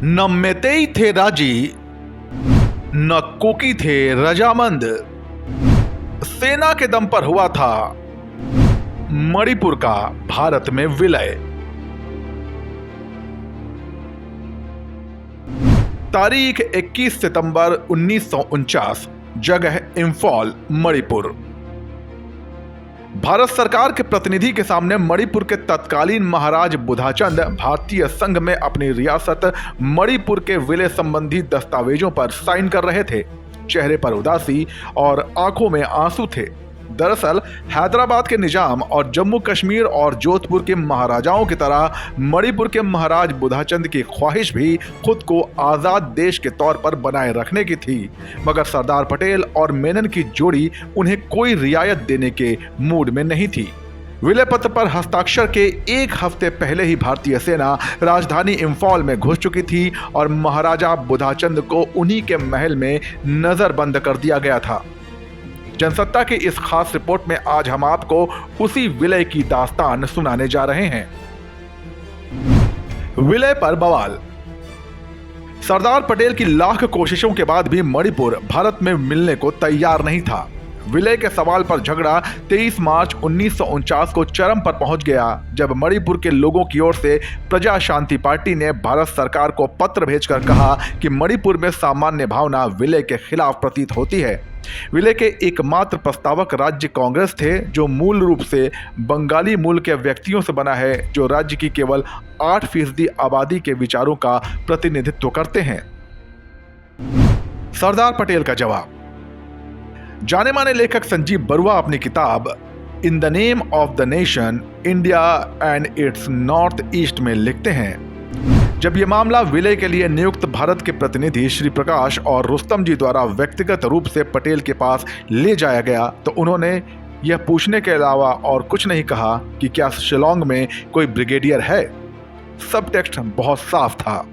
न मेतेई थे राजी, न कुकी थे रजामंद। सेना के दम पर हुआ था मणिपुर का भारत में विलय। तारीख 21 सितंबर 1949, जगह इंफॉल, मणिपुर। भारत सरकार के प्रतिनिधि के सामने मणिपुर के तत्कालीन महाराज बुधाचंद भारतीय संघ में अपनी रियासत मणिपुर के विलय संबंधी दस्तावेजों पर साइन कर रहे थे। चेहरे पर उदासी और आंखों में आंसू थे। दरअसल हैदराबाद के निजाम और जम्मू कश्मीर और जोधपुर के महाराजाओं की तरह मणिपुर के महाराज बुधाचंद की ख्वाहिश भी खुद को आजाद देश के तौर पर बनाए रखने की थी, मगर सरदार पटेल और मेनन की जोड़ी उन्हें कोई रियायत देने के मूड में नहीं थी। विलय पत्र पर हस्ताक्षर के एक हफ्ते पहले ही भारतीय सेना राजधानी इंफॉल में घुस चुकी थी और महाराजा बुधाचंद को उन्हीं के महल में नजरबंद कर दिया गया था। जनसत्ता की इस खास रिपोर्ट में आज हम आपको उसी विलय की दास्तान सुनाने जा रहे हैं। विलय पर बवाल। सरदार पटेल की लाख कोशिशों के बाद भी मणिपुर भारत में मिलने को तैयार नहीं था। विलय के सवाल पर झगड़ा 23 मार्च 1949 को चरम पर पहुंच गया, जब मणिपुर के लोगों की ओर से प्रजा शांति पार्टी ने भारत सरकार को पत्र भेजकर कहा कि मणिपुर में सामान्य भावना विलय के खिलाफ प्रतीत होती है। विलय के एकमात्र प्रस्तावक राज्य कांग्रेस थे, जो मूल रूप से बंगाली मूल के व्यक्तियों से बना है, जो राज्य की केवल 8% आबादी के विचारों का प्रतिनिधित्व करते हैं। सरदार पटेल का जवाब। जाने माने लेखक संजीव बरुआ अपनी किताब in the name of the nation, India and it's north east में लिखते हैं, जब यह मामला विलय के लिए नियुक्त भारत के प्रतिनिधि श्री प्रकाश और रुस्तम जी द्वारा व्यक्तिगत रूप से पटेल के पास ले जाया गया, तो उन्होंने यह पूछने के अलावा और कुछ नहीं कहा कि क्या शिलोंग में कोई ब्रिगेडियर है। सब टेक्स्ट बहुत साफ था।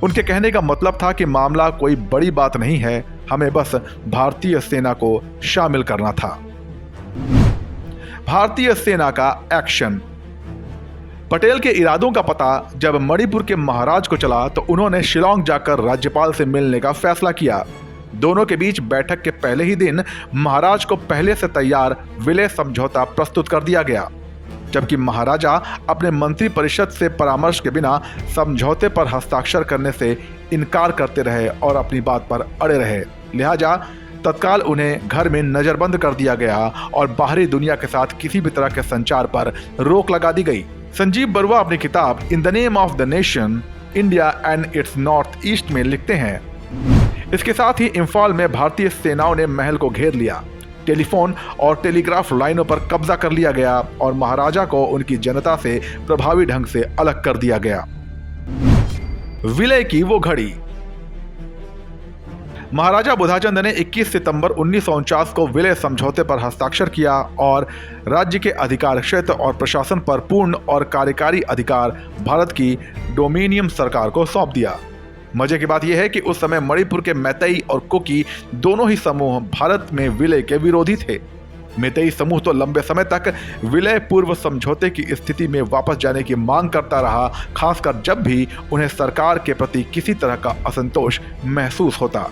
उनके कहने का मतलब था कि मामला कोई बड़ी बात नहीं है, हमें बस भारतीय सेना को शामिल करना था। भारतीय सेना का एक्शन। पटेल के इरादों का पता जब मणिपुर के महाराज को चला, तो उन्होंने शिलोंग जाकर राज्यपाल से मिलने का फैसला किया। दोनों के बीच बैठक के पहले ही दिन महाराज को पहले से तैयार विलय समझौता प्रस्तुत कर दिया गया, जबकि महाराजा अपने मंत्री परिषद से परामर्श के बिना समझौते पर हस्ताक्षर करने से इनकार करते रहे और अपनी बात पर अड़े रहे। लिहाजा तत्काल उन्हें घर में नजरबंद कर दिया गया और बाहरी दुनिया के साथ किसी भी तरह के संचार पर रोक लगा दी गई। संजीव बरुआ अपनी किताब in the name of the nation, India and it's north east में लिखते हैं, इसके साथ ही इंफॉल में भारतीय सेनाओं ने महल को घेर लिया। टेलीफोन और टेलीग्राफ लाइनों पर कब्जा कर लिया गया और महाराजा को उनकी जनता से प्रभावी ढंग से अलग कर दिया गया। विलय की वो घड़ी। महाराजा बुधाचंद ने 21 सितंबर 1949 को विलय समझौते पर हस्ताक्षर किया और राज्य के अधिकार क्षेत्र और प्रशासन पर पूर्ण और कार्यकारी अधिकार भारत की डोमिनियन सरकार को सौंप दिया। मजे की बात यह है कि उस समय मणिपुर के मैतेई और कुकी दोनों ही समूह भारत में विलय के विरोधी थे। मैतेई समूह तो लंबे समय तक विलय पूर्व समझौते की स्थिति में वापस जाने की मांग करता रहा, खासकर जब भी उन्हें सरकार के प्रति किसी तरह का असंतोष महसूस होता।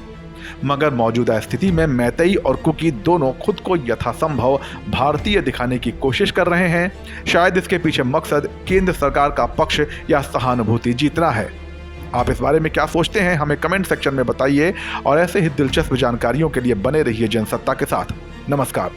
मगर मौजूदा स्थिति में मैतेई और कुकी दोनों खुद को यथासंभव भारतीय दिखाने की कोशिश कर रहे हैं। शायद इसके पीछे मकसद केंद्र सरकार का पक्ष या सहानुभूति जीतना है। आप इस बारे में क्या सोचते हैं, हमें कमेंट सेक्शन में बताइए और ऐसे ही दिलचस्प जानकारियों के लिए बने रहिए जनसत्ता के साथ। नमस्कार।